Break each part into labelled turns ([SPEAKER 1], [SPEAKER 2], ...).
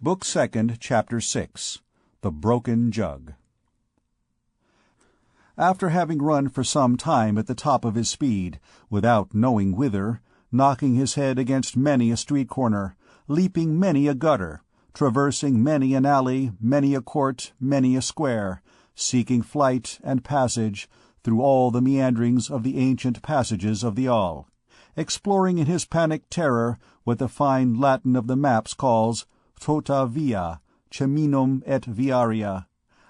[SPEAKER 1] Book 2nd, Chapter 6. The Broken Jug. After having run for some time at the top of his speed, without knowing whither, knocking his head against many a street corner, leaping many a gutter, traversing many an alley, many a court, many a square, seeking flight and passage through all the meanderings of the ancient passages of the All, exploring in his panic terror what the fine Latin of the maps calls tota via, ceminum et viaria,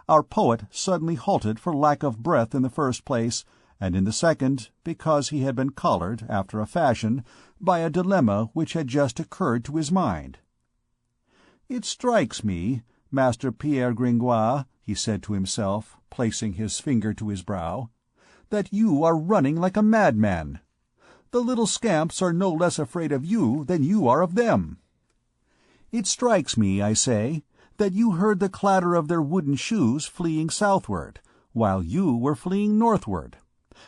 [SPEAKER 1] our poet suddenly halted for lack of breath in the first place, and in the second because he had been collared, after a fashion, by a dilemma which had just occurred to his mind. "It strikes me, Master Pierre Gringoire," he said to himself, placing his finger to his brow, "that you are running like a madman. The little scamps are no less afraid of you than you are of them. It strikes me, I say, that you heard the clatter of their wooden shoes fleeing southward, while you were fleeing northward.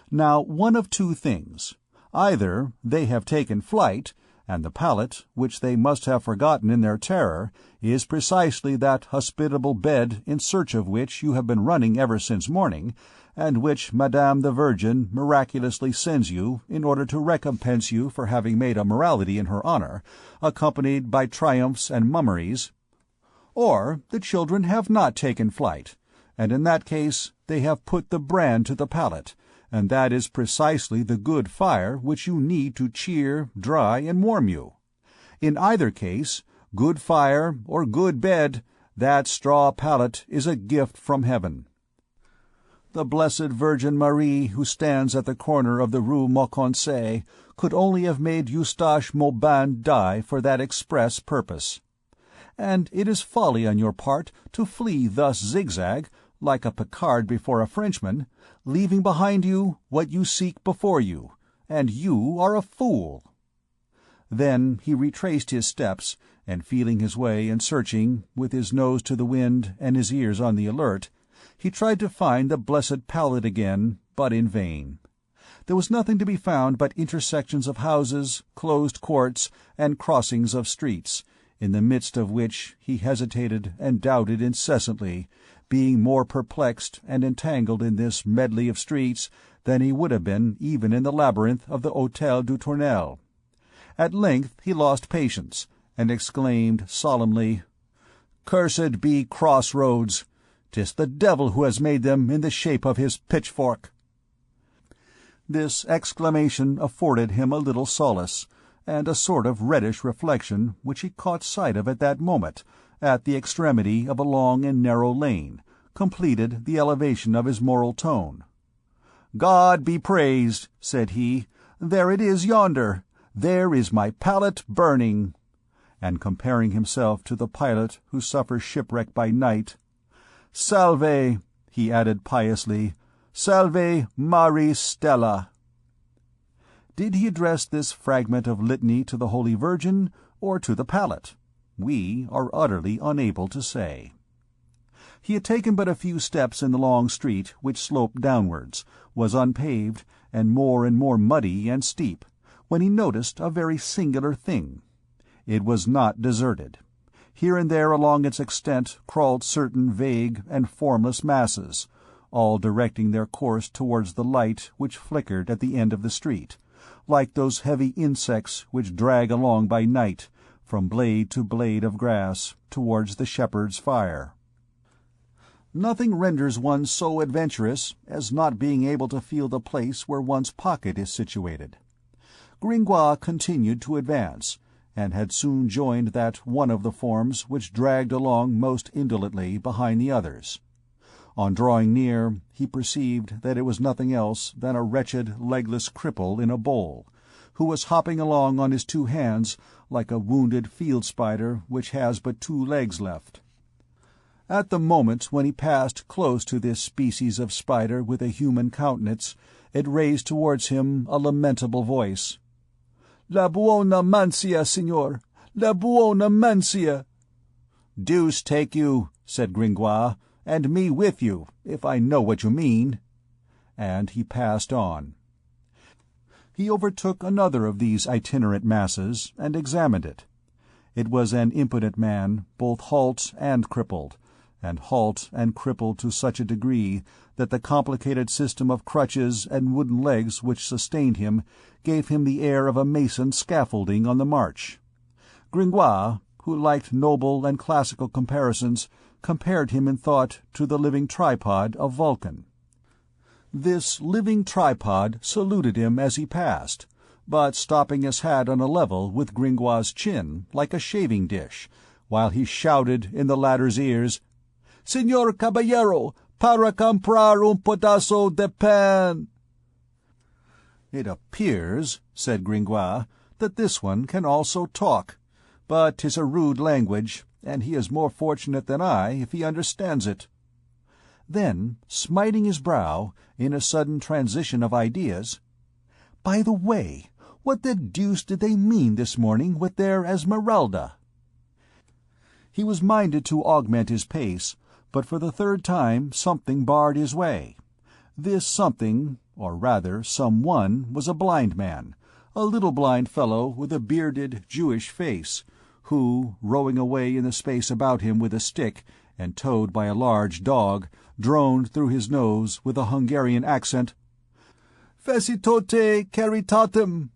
[SPEAKER 1] Now, one of two things. Either they have taken flight, and the pallet, which they must have forgotten in their terror, is precisely that hospitable bed in search of which you have been running ever since morning, and which Madame the Virgin miraculously sends you in order to recompense you for having made a morality in her honor, accompanied by triumphs and mummeries. Or the children have not taken flight, and in that case they have put the brand to the pallet, and that is precisely the good fire which you need to cheer, dry, and warm you. In either case, good fire or good bed, that straw pallet is a gift from heaven. The Blessed Virgin Marie, who stands at the corner of the Rue Mauconseil, could only have made Eustache Maubin die for that express purpose. And it is folly on your part to flee thus zigzag, like a Picard before a Frenchman, leaving behind you what you seek before you, and you are a fool." Then he retraced his steps, and feeling his way and searching, with his nose to the wind and his ears on the alert, he tried to find the blessed pallet again, but in vain. There was nothing to be found but intersections of houses, closed courts, and crossings of streets, in the midst of which he hesitated and doubted incessantly, being more perplexed and entangled in this medley of streets than he would have been even in the labyrinth of the Hôtel du Tournelle. At length he lost patience, and exclaimed solemnly, "Cursed be cross-roads! 'Tis the devil who has made them in the shape of his pitchfork." This exclamation afforded him a little solace, and a sort of reddish reflection which he caught sight of at that moment, at the extremity of a long and narrow lane, completed the elevation of his moral tone. "God be praised," said he, "there it is yonder. There is my pallet burning." And comparing himself to the pilot who suffers shipwreck by night, "Salve," he added piously, "salve Mari Stella." Did he address this fragment of litany to the Holy Virgin, or to the pallet? We are utterly unable to say. He had taken but a few steps in the long street, which sloped downwards, was unpaved, and more muddy and steep, when he noticed a very singular thing. It was not deserted. Here and there along its extent crawled certain vague and formless masses, all directing their course towards the light which flickered at the end of the street, like those heavy insects which drag along by night, from blade to blade of grass, towards the shepherd's fire. Nothing renders one so adventurous as not being able to feel the place where one's pocket is situated. Gringoire continued to advance, and had soon joined that one of the forms which dragged along most indolently behind the others. On drawing near, he perceived that it was nothing else than a wretched legless cripple in a bowl, who was hopping along on his two hands like a wounded field-spider which has but two legs left. At the moment when he passed close to this species of spider with a human countenance, it raised towards him a lamentable voice. "La buona mansia, signor! La buona mansia!" "Deuce take you," said Gringoire, "and me with you, if I know what you mean." And he passed on. He overtook another of these itinerant masses, and examined it. It was an impotent man, both halt and crippled to such a degree that the complicated system of crutches and wooden legs which sustained him gave him the air of a mason scaffolding on the march. Gringoire, who liked noble and classical comparisons, compared him in thought to the living tripod of Vulcan. This living tripod saluted him as he passed, but stopping his hat on a level with Gringoire's chin, like a shaving dish, while he shouted in the latter's ears, "Signor Caballero, para comprar un pedazo de pan." "It appears," said Gringoire, "that this one can also talk, but 'tis a rude language, and he is more fortunate than I if he understands it." Then, smiting his brow, in a sudden transition of ideas, "By the way, what the deuce did they mean this morning with their Esmeralda?" He was minded to augment his pace, but for the third time something barred his way. This something, or rather someone, was a blind man, a little blind fellow with a bearded, Jewish face, who, rowing away in the space about him with a stick, and towed by a large dog, droned through his nose with a Hungarian accent, "Facitote caritatem."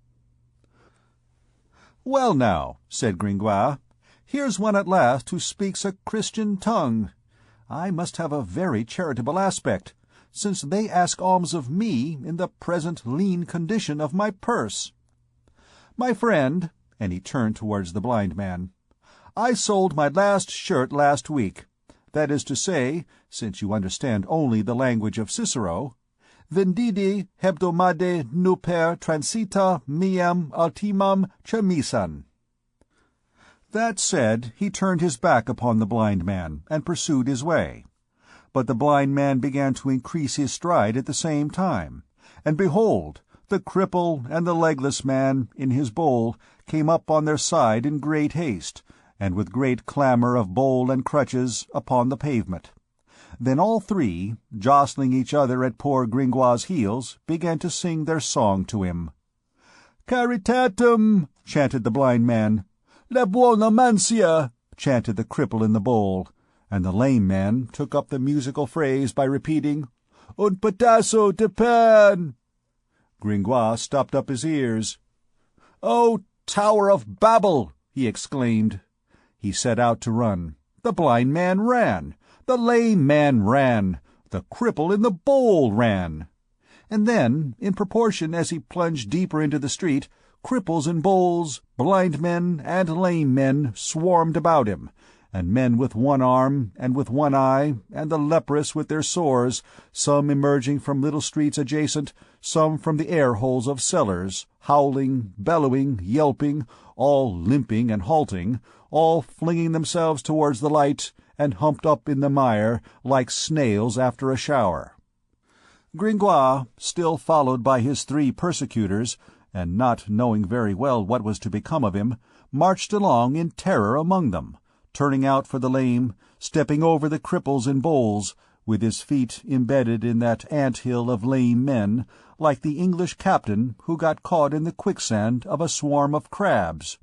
[SPEAKER 1] "Well now," said Gringoire, "here's one at last who speaks a Christian tongue. I must have a very charitable aspect, since they ask alms of me in the present lean condition of my purse. My friend," and he turned towards the blind man, "I sold my last shirt last week. That is to say, since you understand only the language of Cicero, vendidi hebdomade nuper transita meam ultimam chemisan." That said, he turned his back upon the blind man, and pursued his way. But the blind man began to increase his stride at the same time, and behold, the cripple and the legless man, in his bowl, came up on their side in great haste, and with great clamour of bowl and crutches, upon the pavement. Then all three, jostling each other at poor Gringoire's heels, began to sing their song to him. "Caritatem," chanted the blind man. "La buona mansia," chanted the cripple in the bowl, and the lame man took up the musical phrase by repeating, "Un pedazo de pan." Gringoire stopped up his ears. "Oh, Tower of Babel!" he exclaimed. He set out to run. The blind man ran. The lame man ran. The cripple in the bowl ran. And then, in proportion as he plunged deeper into the street, cripples in bowls, blind men, and lame men swarmed about him, and men with one arm and with one eye, and the leprous with their sores, some emerging from little streets adjacent, some from the air-holes of cellars, howling, bellowing, yelping, all limping and halting, all flinging themselves towards the light, and humped up in the mire like snails after a shower. Gringoire, still followed by his three persecutors, and not knowing very well what was to become of him, marched along in terror among them, turning out for the lame, stepping over the cripples in bowls, with his feet embedded in that ant-hill of lame men, like the English captain who got caught in the quicksand of a swarm of crabs.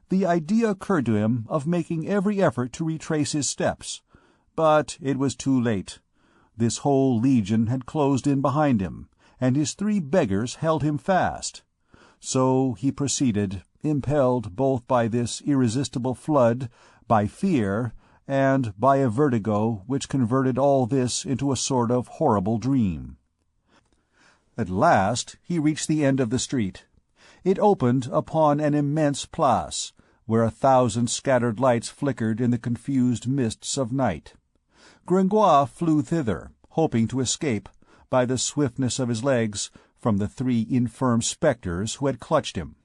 [SPEAKER 1] The idea occurred to him of making every effort to retrace his steps, but it was too late. This whole legion had closed in behind him, and his three beggars held him fast. So he proceeded, impelled both by this irresistible flood, by fear, and by a vertigo which converted all this into a sort of horrible dream. At last he reached the end of the street. It opened upon an immense place, where 1,000 scattered lights flickered in the confused mists of night. Gringoire flew thither, hoping to escape, by the swiftness of his legs, from the three infirm spectres who had clutched him.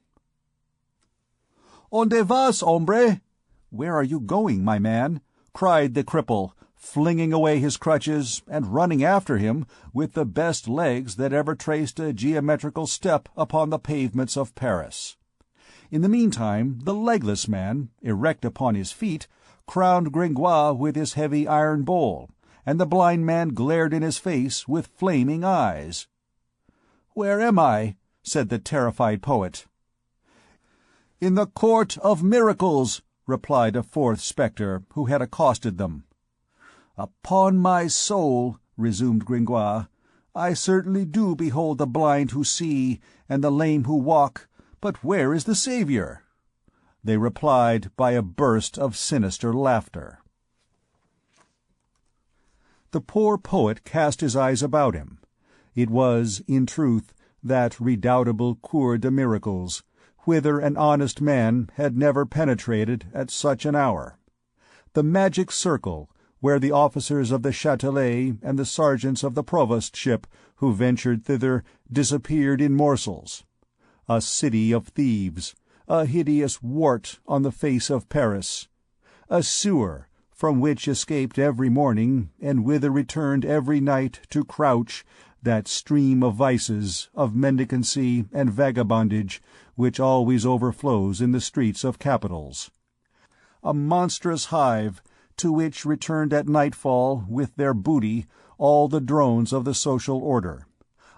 [SPEAKER 1] "Onde vas, hombre?" "Where are you going, my man?" cried the cripple, flinging away his crutches, and running after him with the best legs that ever traced a geometrical step upon the pavements of Paris. In the meantime the legless man, erect upon his feet, crowned Gringoire with his heavy iron bowl, and the blind man glared in his face with flaming eyes. "Where am I?" said the terrified poet. "In the Court of Miracles," replied a fourth spectre, who had accosted them. "Upon my soul," resumed Gringoire, "I certainly do behold the blind who see, and the lame who walk, but where is the Saviour?" They replied by a burst of sinister laughter. The poor poet cast his eyes about him. It was, in truth, that redoubtable Cour de Miracles, whither an honest man had never penetrated at such an hour. The magic circle, where the officers of the Châtelet and the sergeants of the provostship who ventured thither disappeared in morsels. A city of thieves, a hideous wart on the face of Paris, a sewer from which escaped every morning and whither returned every night to crouch that stream of vices, of mendicancy and vagabondage which always overflows in the streets of capitals. A monstrous hive, to which returned at nightfall with their booty all the drones of the social order.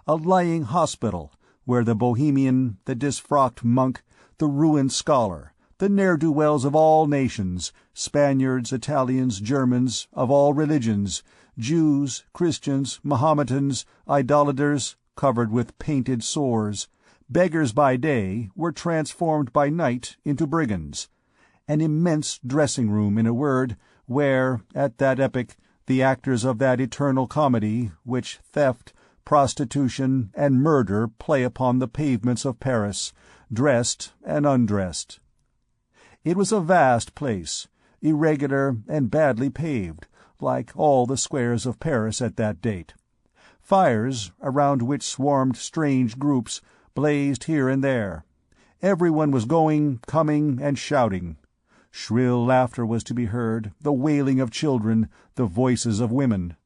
[SPEAKER 1] A lying hospital, where the bohemian, the disfrocked monk, the ruined scholar, the ne'er-do-wells of all nations, Spaniards, Italians, Germans, of all religions, Jews, Christians, Mohammedans, idolaters, covered with painted sores, beggars by day, were transformed by night into brigands. An immense dressing-room, in a word, where, at that epoch, the actors of that eternal comedy which theft, prostitution, and murder play upon the pavements of Paris, dressed and undressed. It was a vast place, irregular and badly paved, like all the squares of Paris at that date. Fires, around which swarmed strange groups, blazed here and there. Everyone was going, coming, and shouting. Shrill laughter was to be heard, the wailing of children, the voices of women.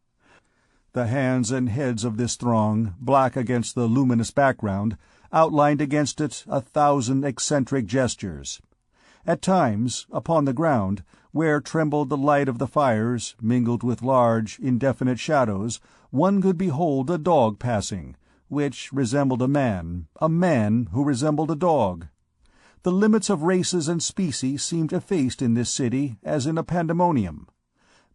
[SPEAKER 1] The hands and heads of this throng, black against the luminous background, outlined against it 1,000 eccentric gestures. At times, upon the ground, where trembled the light of the fires, mingled with large, indefinite shadows, one could behold a dog passing, which resembled a man who resembled a dog. The limits of races and species seemed effaced in this city as in a pandemonium.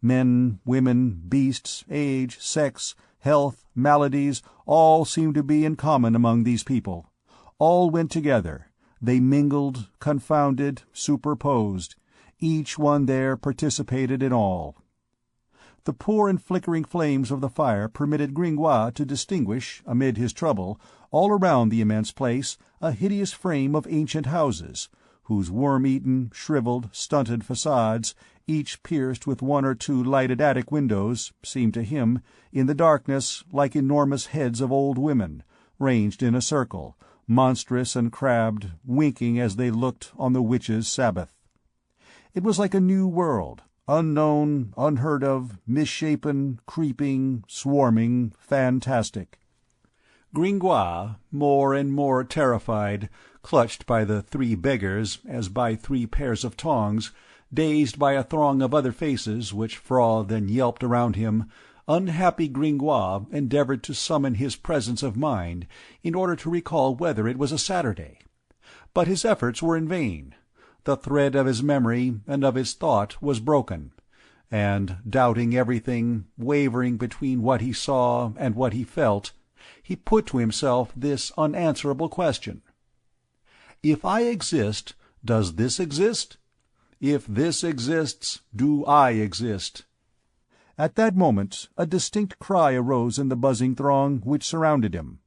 [SPEAKER 1] Men, women, beasts, age, sex, health, maladies, all seemed to be in common among these people. All went together. They mingled, confounded, superposed. Each one there participated in all. The poor and flickering flames of the fire permitted Gringoire to distinguish, amid his trouble, all around the immense place, a hideous frame of ancient houses, whose worm-eaten, shriveled, stunted facades, each pierced with one or two lighted attic windows, seemed to him, in the darkness, like enormous heads of old women, ranged in a circle, monstrous and crabbed, winking as they looked on the witches' Sabbath. It was like a new world, unknown, unheard of, misshapen, creeping, swarming, fantastic. Gringoire, more and more terrified, clutched by the three beggars as by three pairs of tongs, dazed by a throng of other faces which frothed and yelped around him, unhappy Gringoire endeavored to summon his presence of mind in order to recall whether it was a Saturday. But his efforts were in vain. The thread of his memory and of his thought was broken, and, doubting everything, wavering between what he saw and what he felt, he put to himself this unanswerable question: "If I exist, does this exist? If this exists, do I exist?" At that moment a distinct cry arose in the buzzing throng which surrounded him.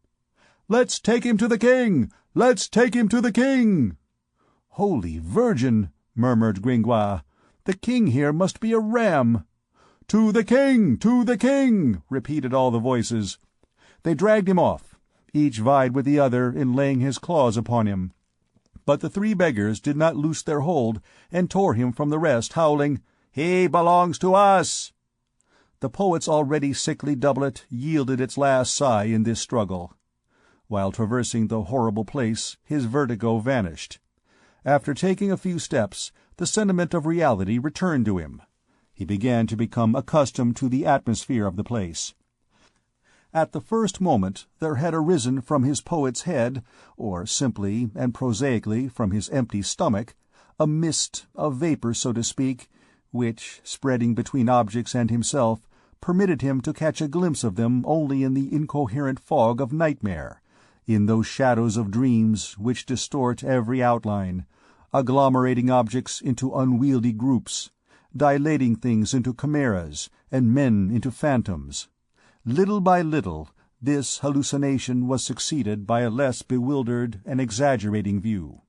[SPEAKER 1] "Let's take him to the king! Let's take him to the king!" "Holy Virgin!" murmured Gringoire. "The king here must be a ram." "To the king! To the king!" repeated all the voices. They dragged him off. Each vied with the other in laying his claws upon him. But the three beggars did not loose their hold, and tore him from the rest, howling, "He belongs to us!" The poet's already sickly doublet yielded its last sigh in this struggle. While traversing the horrible place, his vertigo vanished. After taking a few steps, the sentiment of reality returned to him. He began to become accustomed to the atmosphere of the place. At the first moment there had arisen from his poet's head, or simply and prosaically from his empty stomach, a mist, a vapour, so to speak, which, spreading between objects and himself, permitted him to catch a glimpse of them only in the incoherent fog of nightmare, in those shadows of dreams which distort every outline, agglomerating objects into unwieldy groups, dilating things into chimeras, and men into phantoms. Little by little, this hallucination was succeeded by a less bewildered and exaggerating view.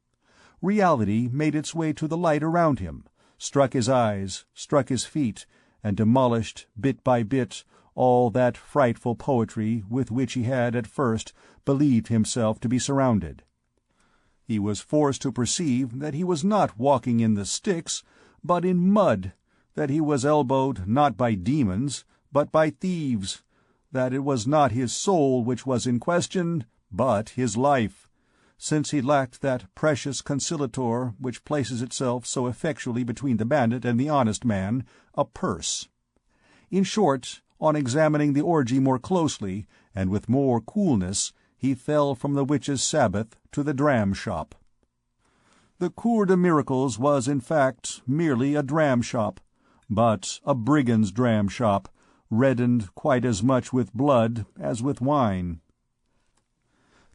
[SPEAKER 1] Reality made its way to the light around him, struck his eyes, struck his feet, and demolished, bit by bit, all that frightful poetry with which he had at first believed himself to be surrounded. He was forced to perceive that he was not walking in the Styx, but in mud, that he was elbowed not by demons, but by thieves, that it was not his soul which was in question, but his life, since he lacked that precious conciliator which places itself so effectually between the bandit and the honest man, a purse. In short, on examining the orgy more closely, and with more coolness, he fell from the witch's Sabbath to the dram-shop. The Cour de Miracles was, in fact, merely a dram-shop, but a brigand's dram-shop, reddened quite as much with blood as with wine.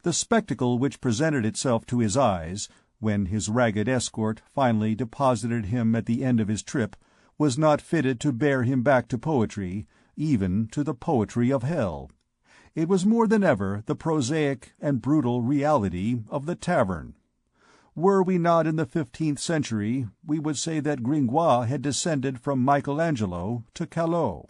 [SPEAKER 1] The spectacle which presented itself to his eyes, when his ragged escort finally deposited him at the end of his trip, was not fitted to bear him back to poetry, even to the poetry of hell. It was more than ever the prosaic and brutal reality of the tavern. Were we not in the 15th century, we would say that Gringoire had descended from Michelangelo to Callot.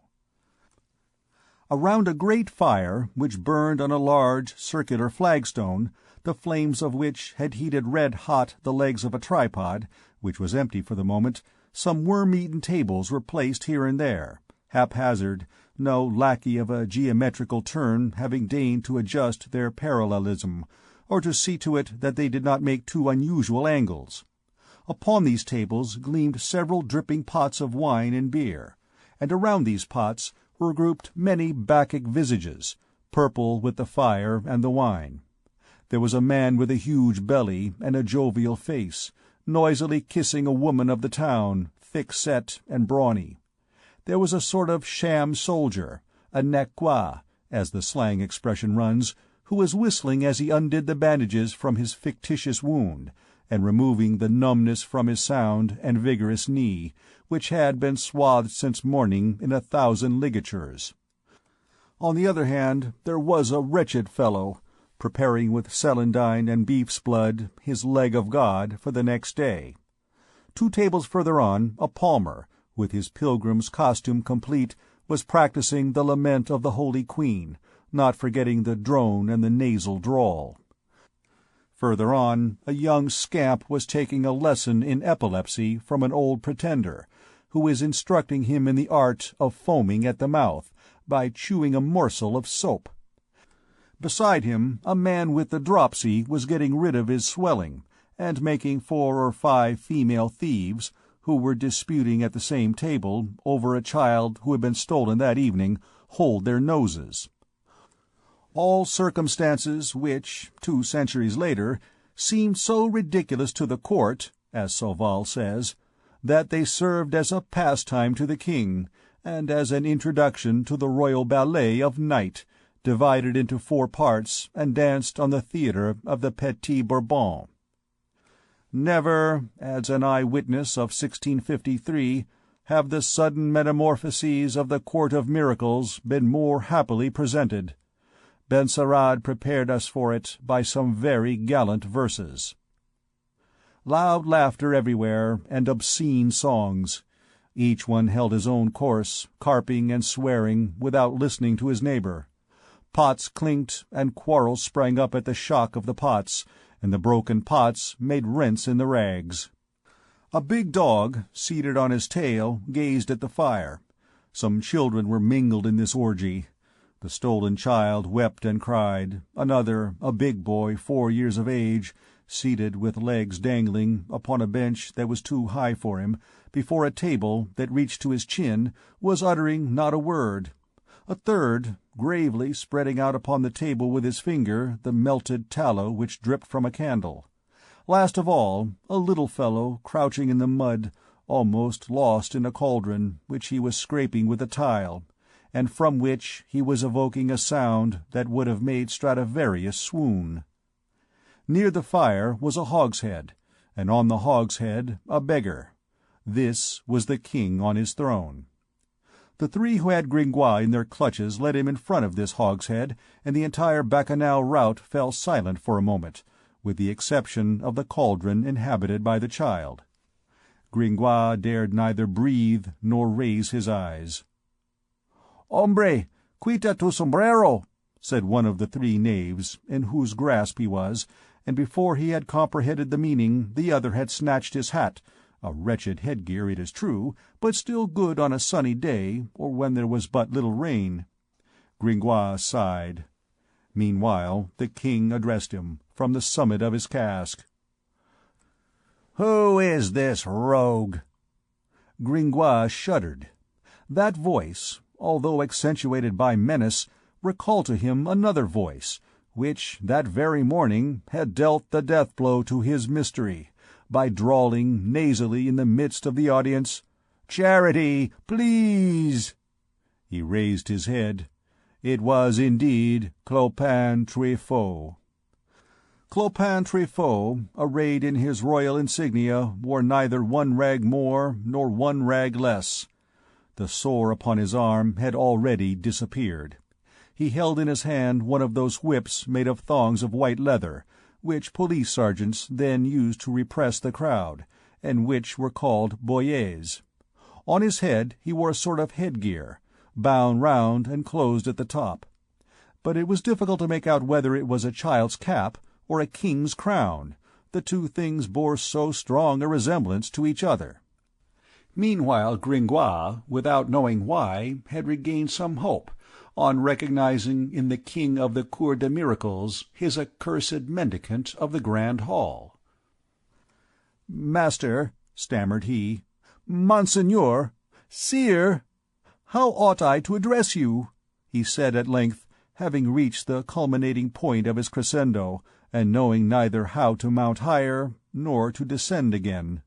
[SPEAKER 1] Around a great fire, which burned on a large circular flagstone, the flames of which had heated red-hot the legs of a tripod, which was empty for the moment, some worm-eaten tables were placed here and there, haphazard, no lackey of a geometrical turn having deigned to adjust their parallelism, or to see to it that they did not make too unusual angles. Upon these tables gleamed several dripping pots of wine and beer, and around these pots were grouped many Bacchic visages, purple with the fire and the wine. There was a man with a huge belly and a jovial face, noisily kissing a woman of the town, thick-set and brawny. There was a sort of sham soldier, a Naqua, as the slang expression runs, who was whistling as he undid the bandages from his fictitious wound, and removing the numbness from his sound and vigorous knee, which had been swathed since morning in 1,000 ligatures. On the other hand, there was a wretched fellow, preparing with celandine and beef's blood his leg of God for the next day. 2 tables further on, a palmer, with his pilgrim's costume complete, was practicing the lament of the Holy Queen, not forgetting the drone and the nasal drawl. Further on, a young scamp was taking a lesson in epilepsy from an old pretender, who was instructing him in the art of foaming at the mouth by chewing a morsel of soap. Beside him, a man with the dropsy was getting rid of his swelling, and making 4 or 5 female thieves, who were disputing at the same table over a child who had been stolen that evening, hold their noses. All circumstances which, 2 centuries later, seemed so ridiculous to the court, as Sauval says, that they served as a pastime to the king, and as an introduction to the royal ballet of Night, divided into 4 parts and danced on the theatre of the Petit Bourbon. Never, adds an eye-witness of 1653, have the sudden metamorphoses of the Court of Miracles been more happily presented. Benserade prepared us for it by some very gallant verses. Loud laughter everywhere, and obscene songs. Each one held his own course, carping and swearing without listening to his neighbor. Pots clinked, and quarrels sprang up at the shock of the pots, and the broken pots made rents in the rags. A big dog, seated on his tail, gazed at the fire. Some children were mingled in this orgy. The stolen child wept and cried. Another, a big boy 4 years of age, seated with legs dangling upon a bench that was too high for him, before a table that reached to his chin, was uttering not a word. a third gravely spreading out upon the table with his finger the melted tallow which dripped from a candle. Last of all, a little fellow crouching in the mud, almost lost in a cauldron which he was scraping with a tile, and from which he was evoking a sound that would have made Stradivarius swoon. Near the fire was a hogshead, and on the hogshead a beggar. This was the king on his throne. The three who had Gringoire in their clutches led him in front of this hogshead, and the entire bacchanal rout fell silent for a moment, with the exception of the cauldron inhabited by the child. Gringoire dared neither breathe nor raise his eyes. "Hombre, quita tu sombrero," said one of the three knaves, in whose grasp he was, and before he had comprehended the meaning the other had snatched his hat, a wretched headgear, it is true, but still good on a sunny day, or when there was but little rain. Gringoire sighed. Meanwhile the king addressed him, from the summit of his cask. "Who is this rogue?" Gringoire shuddered. That voice, although accentuated by menace, recalled to him another voice, which, that very morning, had dealt the death-blow to his mystery, by drawling nasally in the midst of the audience, "Charity, please!" He raised his head. It was indeed Clopin Truffaut. Clopin Truffaut, arrayed in his royal insignia, wore neither one rag more nor one rag less. The sore upon his arm had already disappeared. He held in his hand one of those whips made of thongs of white leather, which police sergeants then used to repress the crowd, and which were called boyers. On his head he wore a sort of headgear, bound round and closed at the top. But it was difficult to make out whether it was a child's cap or a king's crown. The two things bore so strong a resemblance to each other. Meanwhile Gringoire, without knowing why, had regained some hope, on recognizing in the king of the Cour des Miracles his accursed mendicant of the Grand Hall. "Master," stammered he, "Monseigneur, Sire, how ought I to address you?" he said at length, having reached the culminating point of his crescendo, and knowing neither how to mount higher nor to descend again.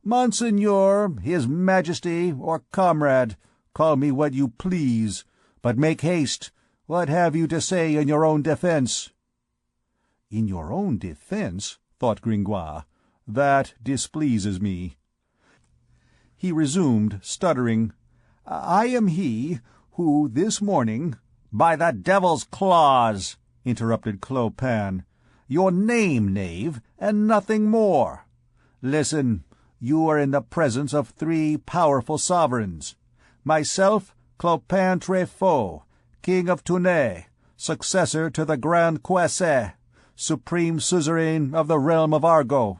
[SPEAKER 1] "Monseigneur, His Majesty, or comrade, call me what you please. But make haste. What have you to say in your own defense?" "In your own defense?" thought Gringoire. "That displeases me." He resumed, stuttering, "I am he who, this morning—" "By the devil's claws!" interrupted Clopin. "Your name, knave, and nothing more. Listen, you are in the presence of three powerful sovereigns. Myself, Clopin Truffaut, King of Tournai, successor to the Grand Coessé, supreme suzerain of the realm of Argot.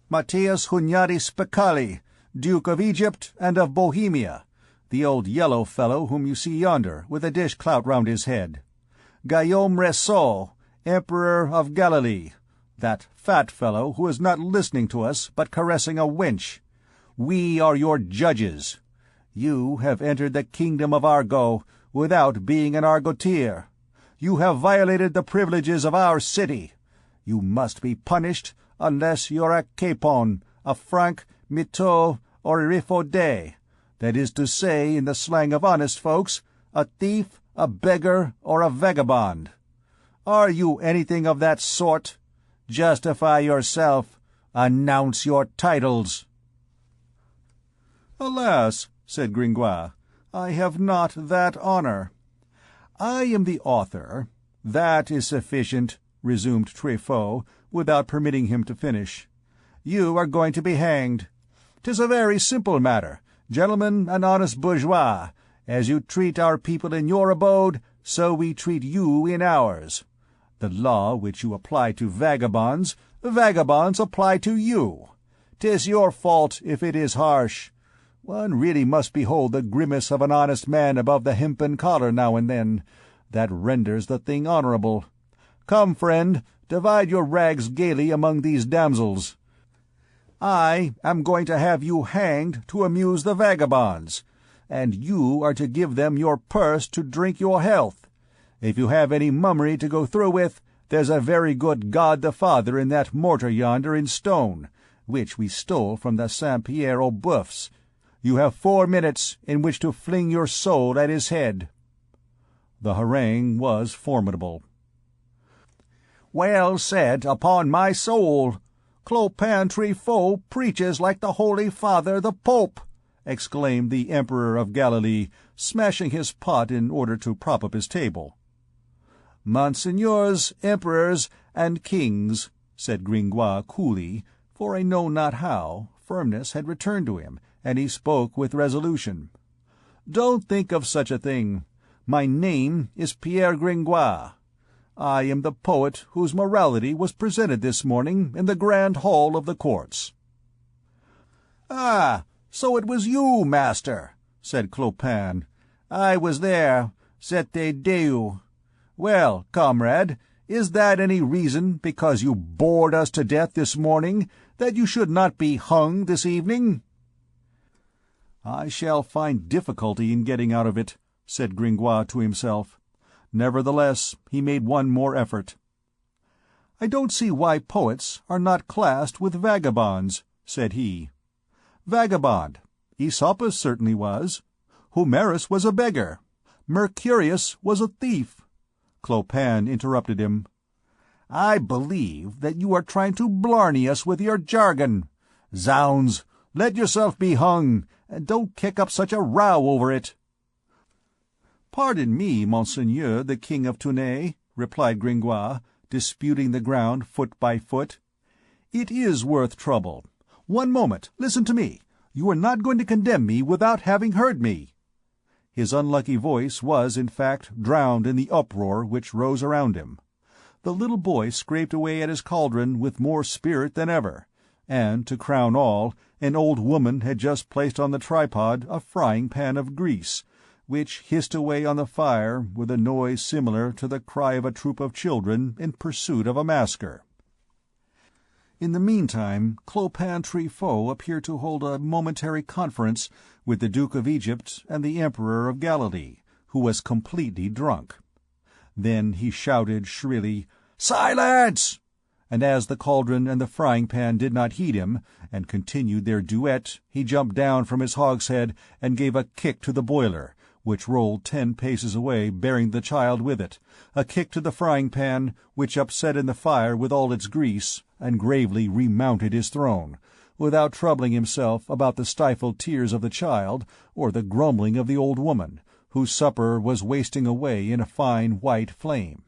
[SPEAKER 1] Matthias Hunyadi Spicali, Duke of Egypt and of Bohemia, the old yellow fellow whom you see yonder, with a dish-clout round his head. Guillaume Ressault, Emperor of Galilee, that fat fellow who is not listening to us but caressing a wench. We are your judges. You have entered the kingdom of Argot without being an Argotier. You have violated the privileges of our city. You must be punished unless you're a capon, a franc, miteau, or a rifaudet, that is to say, in the slang of honest folks, a thief, a beggar, or a vagabond. Are you anything of that sort? Justify yourself. Announce your titles." "Alas," said Gringoire, "I have not that honor." "I am the author." "That is sufficient," resumed Truffaut, without permitting him to finish. "You are going to be hanged. 'Tis a very simple matter, gentlemen and honest bourgeois. As you treat our people in your abode, so we treat you in ours. The law which you apply to vagabonds, vagabonds apply to you. 'Tis your fault if it is harsh. One really must behold the grimace of an honest man above the hempen collar now and then. That renders the thing honorable. Come, friend, divide your rags gaily among these damsels. I am going to have you hanged to amuse the vagabonds. and you are to give them your purse to drink your health. If you have any mummery to go through with, there's a very good God the Father in that mortar yonder in stone, which we stole from the Saint-Pierre aux Boeufs. You have 4 minutes in which to fling your soul at his head." The harangue was formidable. "Well said, upon my soul! Clopin Trifot preaches like the Holy Father the Pope," exclaimed the Emperor of Galilee, smashing his pot in order to prop up his table. "Monseigneurs, emperors, and kings," said Gringoire coolly, for I know not how, firmness had returned to him, and he spoke with resolution. "Don't think of such a thing. My name is Pierre Gringoire. I am the poet whose morality was presented this morning in the grand hall of the courts." "Ah, so it was you, master," said Clopin. "I was there, c'était Deu. Well, comrade, is that any reason, because you bored us to death this morning, that you should not be hung this evening?" "I shall find difficulty in getting out of it," said Gringoire to himself. Nevertheless, he made one more effort. "I don't see why poets are not classed with vagabonds," said he. "Vagabond. Aesopus certainly was. Homerus was a beggar. Mercurius was a thief." Clopin interrupted him. "I believe that you are trying to blarney us with your jargon. Zounds, let yourself be hung, and don't kick up such a row over it." "Pardon me, Monseigneur the King of Tournay," replied Gringoire, disputing the ground foot by foot. "It is worth trouble. One moment, listen to me. You are not going to condemn me without having heard me." His unlucky voice was, in fact, drowned in the uproar which rose around him. The little boy scraped away at his cauldron with more spirit than ever, and, to crown all, an old woman had just placed on the tripod a frying-pan of grease, which hissed away on the fire with a noise similar to the cry of a troop of children in pursuit of a masker. In the meantime, Clopin Trifot appeared to hold a momentary conference with the Duke of Egypt and the Emperor of Galilee, who was completely drunk. Then he shouted shrilly, "Silence!" and as the cauldron and the frying-pan did not heed him, and continued their duet, he jumped down from his hogshead and gave a kick to the boiler, which rolled 10 paces away, bearing the child with it, a kick to the frying-pan, which upset in the fire with all its grease, and gravely remounted his throne, without troubling himself about the stifled tears of the child or the grumbling of the old woman, whose supper was wasting away in a fine white flame.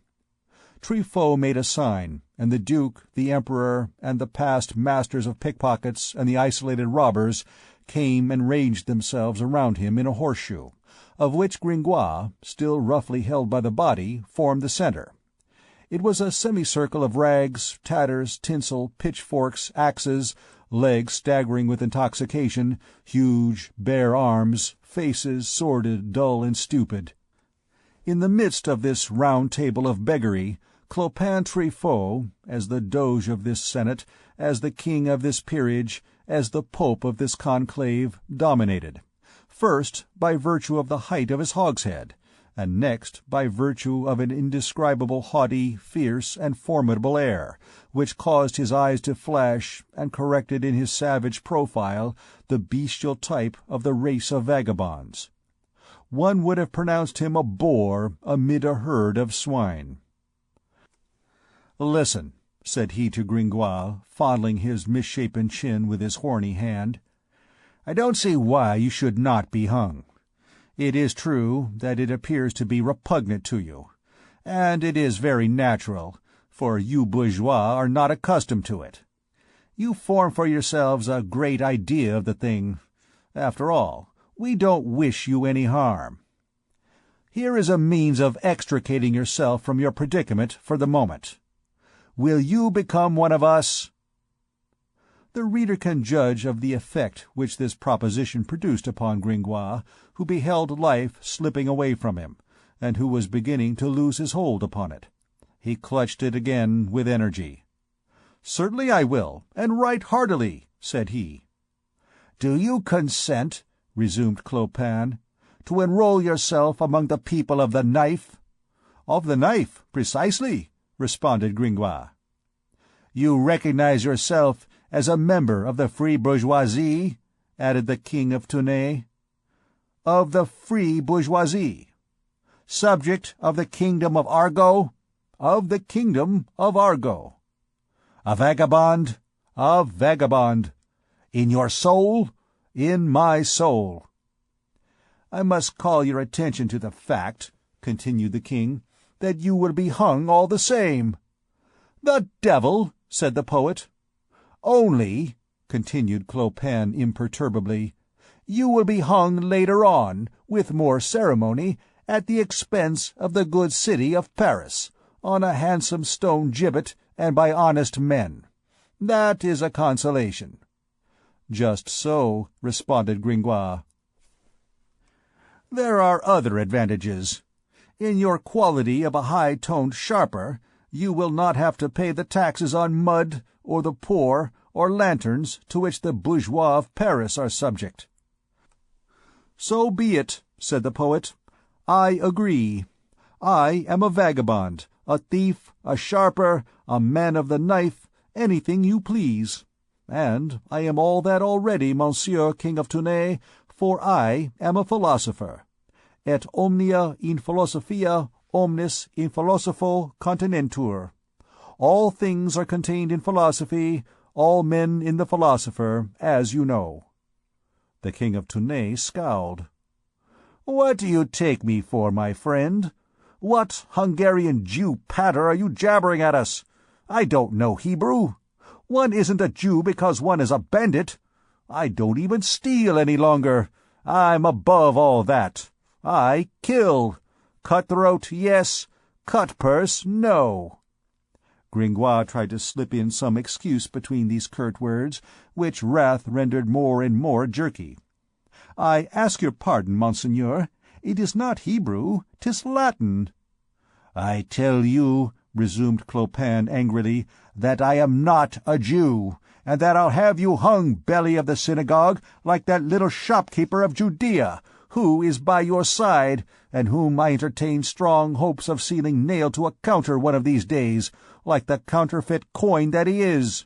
[SPEAKER 1] Trifot made a sign, and the Duke, the Emperor, and the past masters of pickpockets and the isolated robbers came and ranged themselves around him in a horseshoe, of which Gringoire, still roughly held by the body, formed the center. It was a semicircle of rags, tatters, tinsel, pitchforks, axes, legs staggering with intoxication, huge, bare arms, faces sordid, dull, and stupid. In the midst of this round table of beggary, Clopin Trifot, as the Doge of this Senate, as the King of this peerage, as the Pope of this conclave, dominated. First, by virtue of the height of his hogshead, and next by virtue of an indescribable haughty, fierce, and formidable air, which caused his eyes to flash and corrected in his savage profile the bestial type of the race of vagabonds. One would have pronounced him a boar amid a herd of swine. "Listen," said he to Gringoire, fondling his misshapen chin with his horny hand. "I don't see why you should not be hung. It is true that it appears to be repugnant to you, and it is very natural, for you bourgeois are not accustomed to it. You form for yourselves a great idea of the thing. After all, we don't wish you any harm. Here is a means of extricating yourself from your predicament for the moment. Will you become one of us?" The reader can judge of the effect which this proposition produced upon Gringoire, who beheld life slipping away from him, and who was beginning to lose his hold upon it. He clutched it again with energy. "Certainly I will, and right heartily," said he. "Do you consent?" resumed Clopin. to enroll yourself among the people of the knife?" "Of the knife, precisely," responded Gringoire. "You recognize yourself as a member of the free bourgeoisie?" added the King of Tournay. "Of the free bourgeoisie." "Subject of the kingdom of Argo?" "Of the kingdom of Argo." "A vagabond?" "A vagabond." "In your soul?" "In my soul." "I must call your attention to the fact," continued the king, "that you will be hung all the same." "The devil!" said the poet. "Only," continued Clopin imperturbably, "you will be hung later on, with more ceremony, at the expense of the good city of Paris, on a handsome stone gibbet and by honest men. That is a consolation." "Just so," responded Gringoire. "There are other advantages. In your quality of a high-toned sharper, you will not have to pay the taxes on mud, or the poor, or lanterns to which the bourgeois of Paris are subject." "So be it," said the poet. "I agree. I am a vagabond, a thief, a sharper, a man of the knife, anything you please. And I am all that already, Monsieur King of Tournay, for I am a philosopher. Et omnia in philosophia, omnis in philosopho continentur. All things are contained in philosophy, all men in the philosopher, as you know." The King of Tournay scowled. "What do you take me for, my friend? What Hungarian Jew patter are you jabbering at us? I don't know Hebrew. One isn't a Jew because one is a bandit. I don't even steal any longer. I'm above all that. I kill. Cutthroat, yes. Cut-purse, no." Gringoire tried to slip in some excuse between these curt words, which wrath rendered more and more jerky. "I ask your pardon, monseigneur. It is not Hebrew, 'tis Latin." "I tell you," resumed Clopin angrily, "that I am not a Jew, and that I'll have you hung, belly of the synagogue, like that little shopkeeper of Judea, who is by your side, and whom I entertain strong hopes of seeing nailed to a counter one of these days, like the counterfeit coin that he is."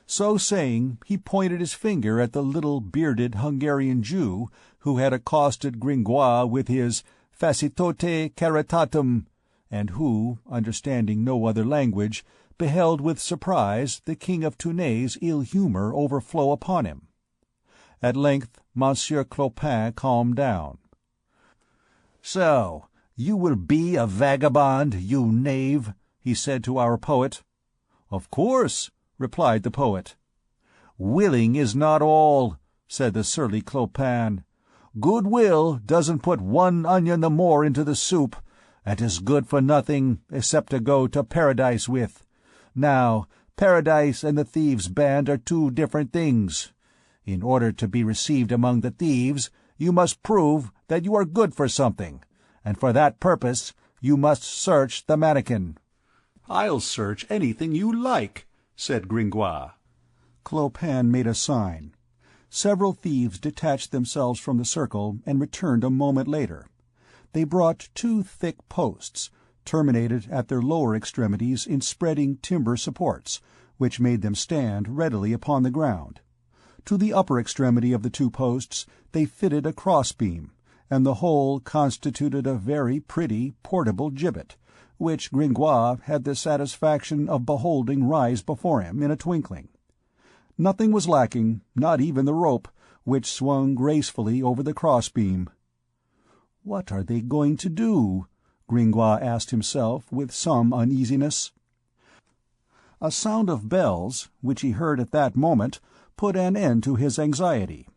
[SPEAKER 1] So saying, he pointed his finger at the little bearded Hungarian Jew who had accosted Gringoire with his facitote caritatum, and who, understanding no other language, beheld with surprise the King of Tournay's ill-humour overflow upon him. At length Monsieur Clopin calmed down. "So, you will be a vagabond, you knave?" he said to our poet. "Of course," replied the poet. "Willing is not all," said the surly Clopin. "Good will doesn't put one onion the more into the soup, and is good for nothing except to go to paradise with. Now, paradise and the thieves' band are two different things. In order to be received among the thieves, you must prove that you are good for something, and for that purpose you must search the mannequin." "I'll search anything you like," said Gringoire. Clopin made a sign. Several thieves detached themselves from the circle and returned a moment later. They brought 2 thick posts, terminated at their lower extremities in spreading timber supports, which made them stand readily upon the ground. To the upper extremity of the 2 posts they fitted a cross-beam, and the whole constituted a very pretty portable gibbet, which Gringoire had the satisfaction of beholding rise before him in a twinkling. Nothing was lacking, not even the rope, which swung gracefully over the cross-beam. "What are they going to do?" Gringoire asked himself with some uneasiness. A sound of bells, which he heard at that moment, put an end to his anxiety.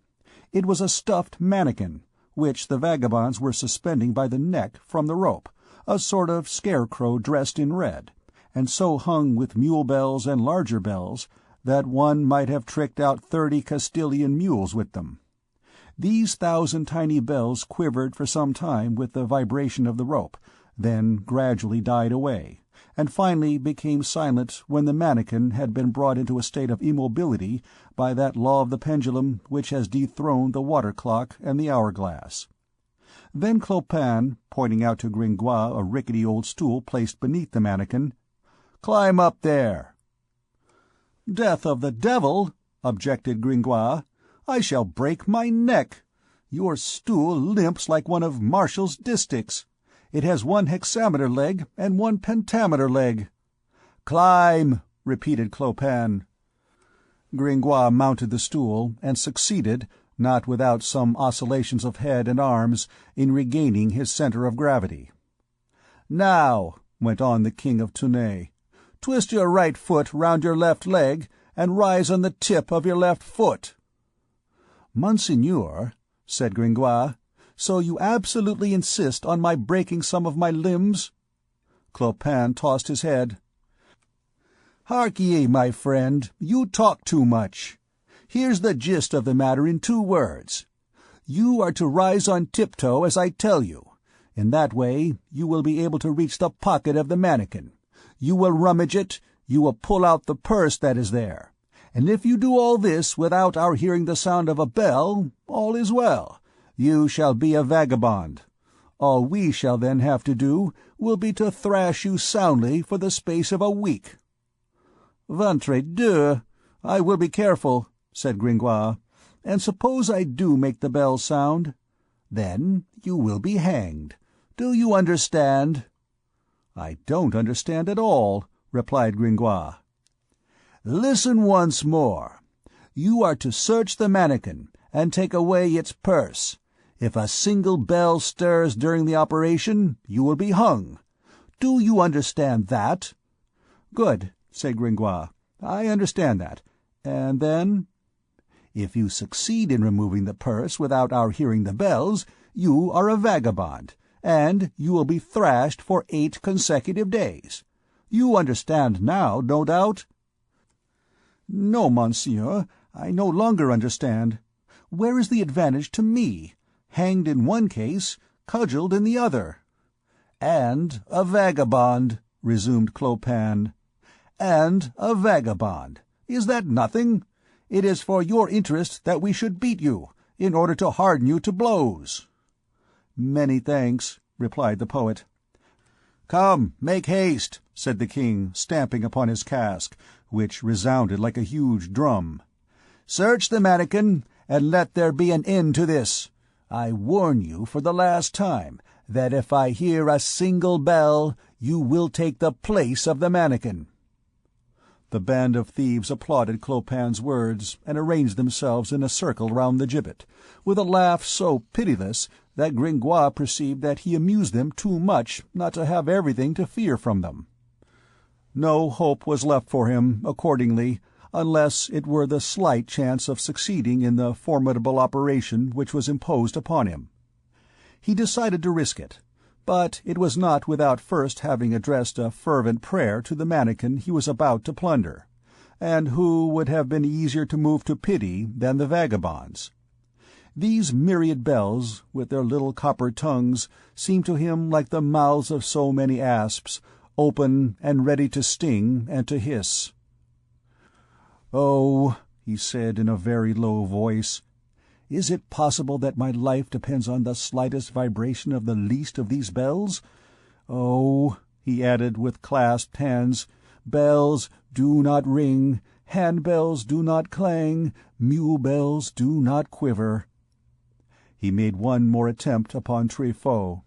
[SPEAKER 1] It was a stuffed mannequin, which the vagabonds were suspending by the neck from the rope, a sort of scarecrow dressed in red, and so hung with mule bells and larger bells that one might have tricked out 30 Castilian mules with them. These 1,000 tiny bells quivered for some time with the vibration of the rope, then gradually died away, and finally became silent when the mannequin had been brought into a state of immobility by that law of the pendulum which has dethroned the water clock and the hourglass. Then Clopin, pointing out to Gringoire a rickety old stool placed beneath the mannequin, "Climb up there." "Death of the devil!" objected Gringoire. "I shall break my neck. Your stool limps like one of Marshall's distichs. It has one hexameter leg and one pentameter leg." "Climb!" repeated Clopin. Gringoire mounted the stool, and succeeded, not without some oscillations of head and arms, in regaining his center of gravity. "Now," went on the King of Tournay, "twist your right foot round your left leg, and rise on the tip of your left foot." "Monseigneur," said Gringoire, "so you absolutely insist on my breaking some of my limbs?" Clopin tossed his head. "Hark ye, my friend, you talk too much. Here's the gist of the matter in 2 words. You are to rise on tiptoe as I tell you. In that way you will be able to reach the pocket of the mannequin. You will rummage it, you will pull out the purse that is there. And if you do all this without our hearing the sound of a bell, all is well. You shall be a vagabond. All we shall then have to do will be to thrash you soundly for the space of a week." "Ventre Dieu! I will be careful," said Gringoire. "And suppose I do make the bell sound? Then you will be hanged. Do you understand?" "I don't understand at all," replied Gringoire. "Listen once more. You are to search the mannequin, and take away its purse. If a single bell stirs during the operation, you will be hung. Do you understand that?" "Good," said Gringoire. "I understand that. And then?" "If you succeed in removing the purse without our hearing the bells, you are a vagabond, and you will be thrashed for 8 consecutive days. You understand now, no doubt?" "No, monsieur, I no longer understand. Where is the advantage to me? Hanged in one case, cudgelled in the other." "And a vagabond," resumed Clopin. "And a vagabond. Is that nothing? It is for your interest that we should beat you, in order to harden you to blows." "Many thanks," replied the poet. "Come, make haste," said the king, stamping upon his casque, which resounded like a huge drum. "Search the mannequin, and let there be an end to this. I warn you for the last time that if I hear a single bell, you will take the place of the mannequin." The band of thieves applauded Clopin's words, and arranged themselves in a circle round the gibbet, with a laugh so pitiless that Gringoire perceived that he amused them too much not to have everything to fear from them. No hope was left for him, accordingly, unless it were the slight chance of succeeding in the formidable operation which was imposed upon him. He decided to risk it, but it was not without first having addressed a fervent prayer to the mannequin he was about to plunder, and who would have been easier to move to pity than the vagabonds. These myriad bells, with their little copper tongues, seemed to him like the mouths of so many asps, open and ready to sting and to hiss. "Oh," he said in a very low voice, "is it possible that my life depends on the slightest vibration of the least of these bells? Oh," he added with clasped hands, "bells, do not ring, handbells do not clang, mule bells do not quiver." He made one more attempt upon Truffaut.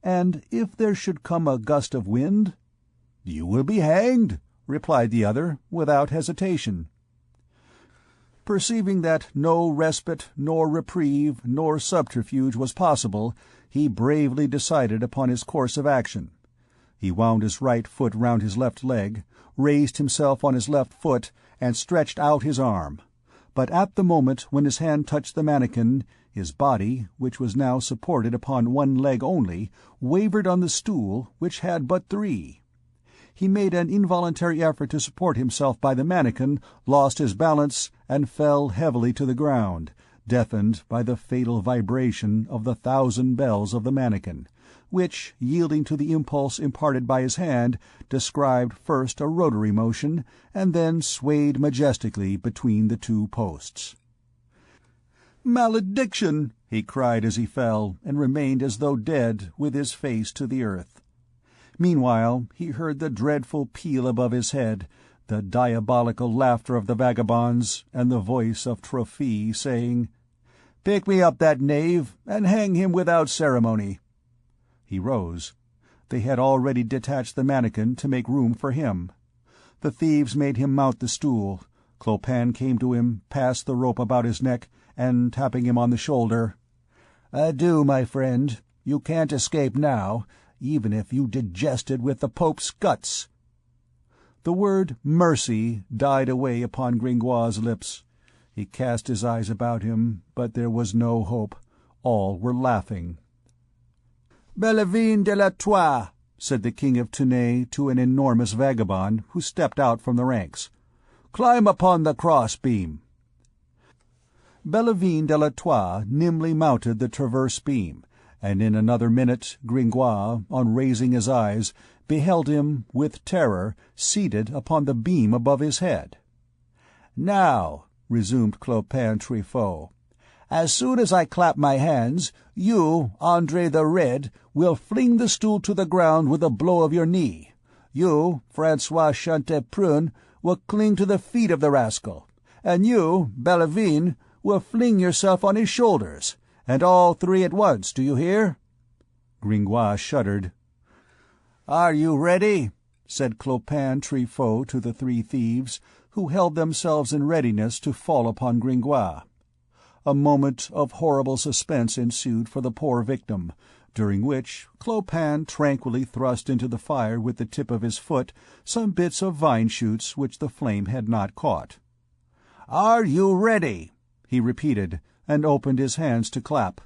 [SPEAKER 1] "And if there should come a gust of wind?" "You will be hanged," replied the other, without hesitation. Perceiving that no respite, nor reprieve, nor subterfuge was possible, he bravely decided upon his course of action. He wound his right foot round his left leg, raised himself on his left foot, and stretched out his arm. But at the moment when his hand touched the mannequin, his body, which was now supported upon one leg only, wavered on the stool, which had but 3. He made an involuntary effort to support himself by the mannequin, lost his balance, and fell heavily to the ground, deafened by the fatal vibration of the 1,000 bells of the mannikin, which, yielding to the impulse imparted by his hand, described first a rotary motion, and then swayed majestically between the two posts. "Malediction!" he cried as he fell, and remained as though dead, with his face to the earth. Meanwhile he heard the dreadful peal above his head, the diabolical laughter of the vagabonds, and the voice of Trophy saying, "Pick me up that knave, and hang him without ceremony." He rose. They had already detached the mannikin to make room for him. The thieves made him mount the stool. Clopin came to him, passed the rope about his neck, and, tapping him on the shoulder, "Adieu, my friend. You can't escape now, even if you digested with the Pope's guts." The word "mercy" died away upon Gringoire's lips. He cast his eyes about him, but there was no hope. All were laughing. "Bellevine de la Troie," said the King of Tournay to an enormous vagabond who stepped out from the ranks. "Climb upon the cross-beam." Bellevine de la Troie nimbly mounted the traverse beam, and in another minute Gringoire, on raising his eyes, beheld him, with terror, seated upon the beam above his head. "Now," resumed Clopin Truffaut, "as soon as I clap my hands, you, Andre the Red, will fling the stool to the ground with a blow of your knee. You, Francois Chanteprune, will cling to the feet of the rascal, and you, Bellevine, will fling yourself on his shoulders, and all three at once, do you hear?" Gringoire shuddered. "Are you ready?" said Clopin Truffaut to the three thieves, who held themselves in readiness to fall upon Gringoire. A moment of horrible suspense ensued for the poor victim, during which Clopin tranquilly thrust into the fire with the tip of his foot some bits of vine-shoots which the flame had not caught. "Are you ready?" he repeated, and opened his hands to clap.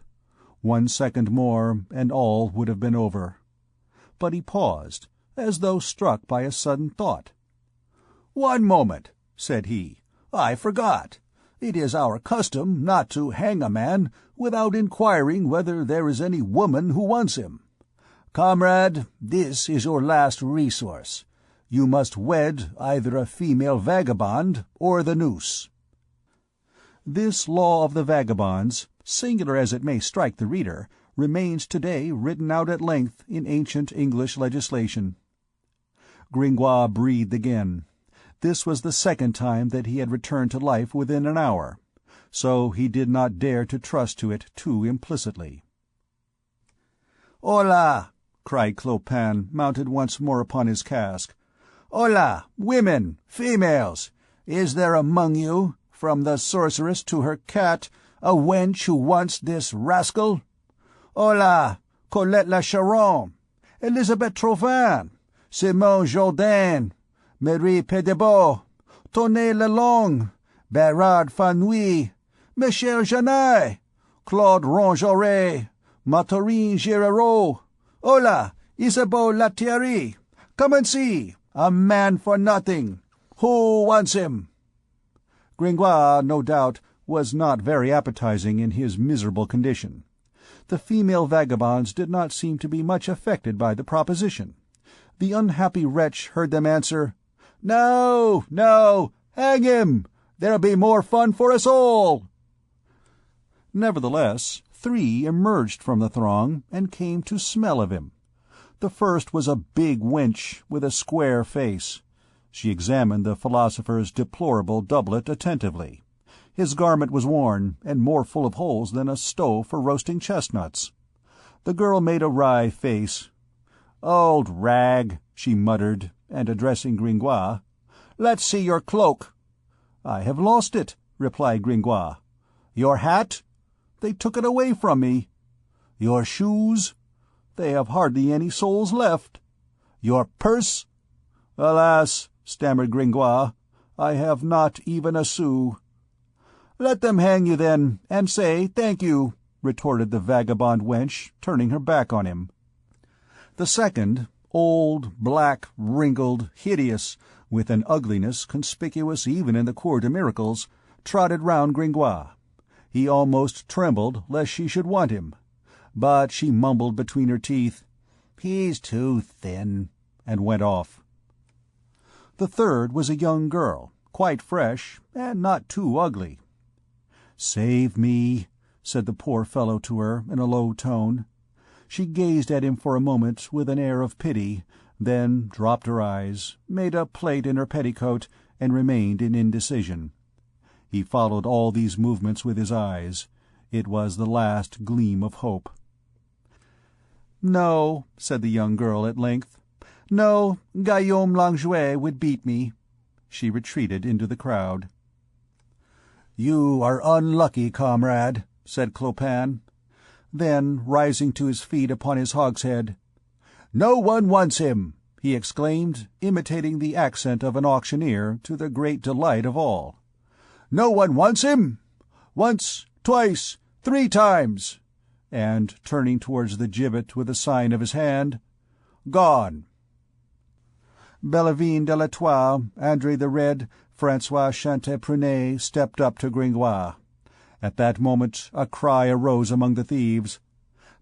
[SPEAKER 1] 1 second more, and all would have been over. But he paused, as though struck by a sudden thought. "One moment," said he. "I forgot. It is our custom not to hang a man without inquiring whether there is any woman who wants him. Comrade, this is your last resource. You must wed either a female vagabond or the noose." This law of the vagabonds, singular as it may strike the reader, remains today written out at length in ancient English legislation. Gringoire breathed again. This was the second time that he had returned to life within an hour, so he did not dare to trust to it too implicitly. "Hola!" cried Clopin, mounted once more upon his cask. "Hola, women, females! Is there among you, from the sorceress to her cat, a wench who wants this rascal? Hola, Colette la Charonne, Elizabeth Trouvin, Simone Jourdain, Marie Pédebot, Tonnet Lelong, Bérard Fanouille, Michel Janay, Claude Rongeoret, Mathurine Girardeau. Hola, Isabeau Latierry, come and see, a man for nothing. Who wants him?" Gringoire, no doubt, was not very appetizing in his miserable condition. The female vagabonds did not seem to be much affected by the proposition. The unhappy wretch heard them answer, "No, no, hang him! There'll be more fun for us all!" Nevertheless, 3 emerged from the throng and came to smell of him. The first was a big wench with a square face. She examined the philosopher's deplorable doublet attentively. His garment was worn, and more full of holes than a stove for roasting chestnuts. The girl made a wry face. "Old rag," she muttered, and addressing Gringoire, "Let's see your cloak." "I have lost it," replied Gringoire. "Your hat?" "They took it away from me." "Your shoes?" "They have hardly any soles left." "Your purse?" "Alas," stammered Gringoire, "I have not even a sou." "Let them hang you, then, and say thank you," retorted the vagabond wench, turning her back on him. The second, old, black, wrinkled, hideous, with an ugliness conspicuous even in the Cour des Miracles, trotted round Gringoire. He almost trembled lest she should want him. But she mumbled between her teeth, "He's too thin," and went off. The third was a young girl, quite fresh, and not too ugly. "Save me," said the poor fellow to her in a low tone. She gazed at him for a moment with an air of pity, then dropped her eyes, made a plait in her petticoat, and remained in indecision. He followed all these movements with his eyes. It was the last gleam of hope. "No," said the young girl at length. "No, Guillaume Langevin would beat me." She retreated into the crowd. "You are unlucky, comrade," said Clopin. Then, rising to his feet upon his hogshead, "No one wants him!" he exclaimed, imitating the accent of an auctioneer, to the great delight of all. "No one wants him! Once, twice, 3 times!" And, turning towards the gibbet with a sign of his hand, "Gone!" Bellevine de l'Etoile, André the Red, Francois Chanteprunay stepped up to Gringoire. At that moment a cry arose among the thieves.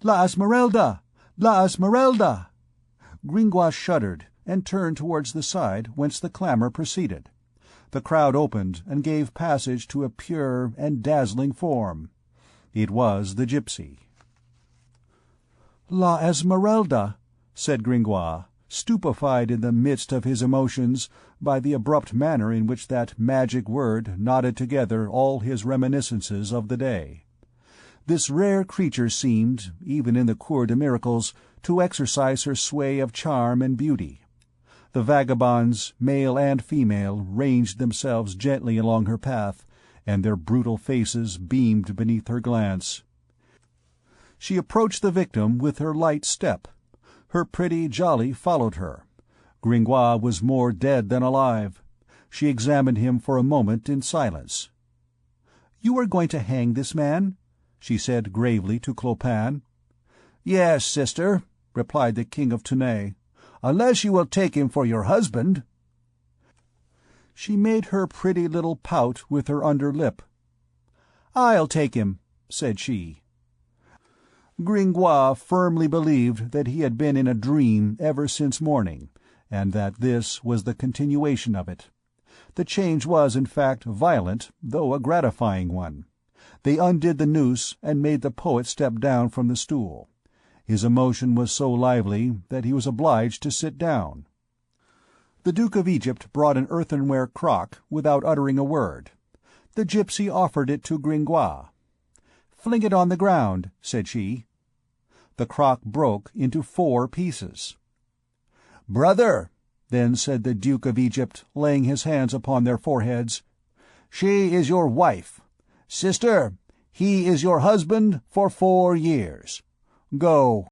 [SPEAKER 1] "La Esmeralda! La Esmeralda!" Gringoire shuddered, and turned towards the side whence the clamour proceeded. The crowd opened and gave passage to a pure and dazzling form. It was the gipsy. "La Esmeralda," said Gringoire, stupefied in the midst of his emotions by the abrupt manner in which that magic word knotted together all his reminiscences of the day. This rare creature seemed, even in the Cour des Miracles, to exercise her sway of charm and beauty. The vagabonds, male and female, ranged themselves gently along her path, and their brutal faces beamed beneath her glance. She approached the victim with her light step. Her pretty Jolly followed her. Gringoire was more dead than alive. She examined him for a moment in silence. "You are going to hang this man?" she said gravely to Clopin. "Yes, sister," replied the King of Tournay, "unless you will take him for your husband." She made her pretty little pout with her under lip. "I'll take him," said she. Gringoire firmly believed that he had been in a dream ever since morning, and that this was the continuation of it. The change was, in fact, violent, though a gratifying one. They undid the noose and made the poet step down from the stool. His emotion was so lively that he was obliged to sit down. The Duke of Egypt brought an earthenware crock without uttering a word. The gipsy offered it to Gringoire. "Fling it on the ground," said she. The crock broke into 4 pieces. "Brother," then said the Duke of Egypt, laying his hands upon their foreheads, "she is your wife. Sister, he is your husband for 4 years. Go."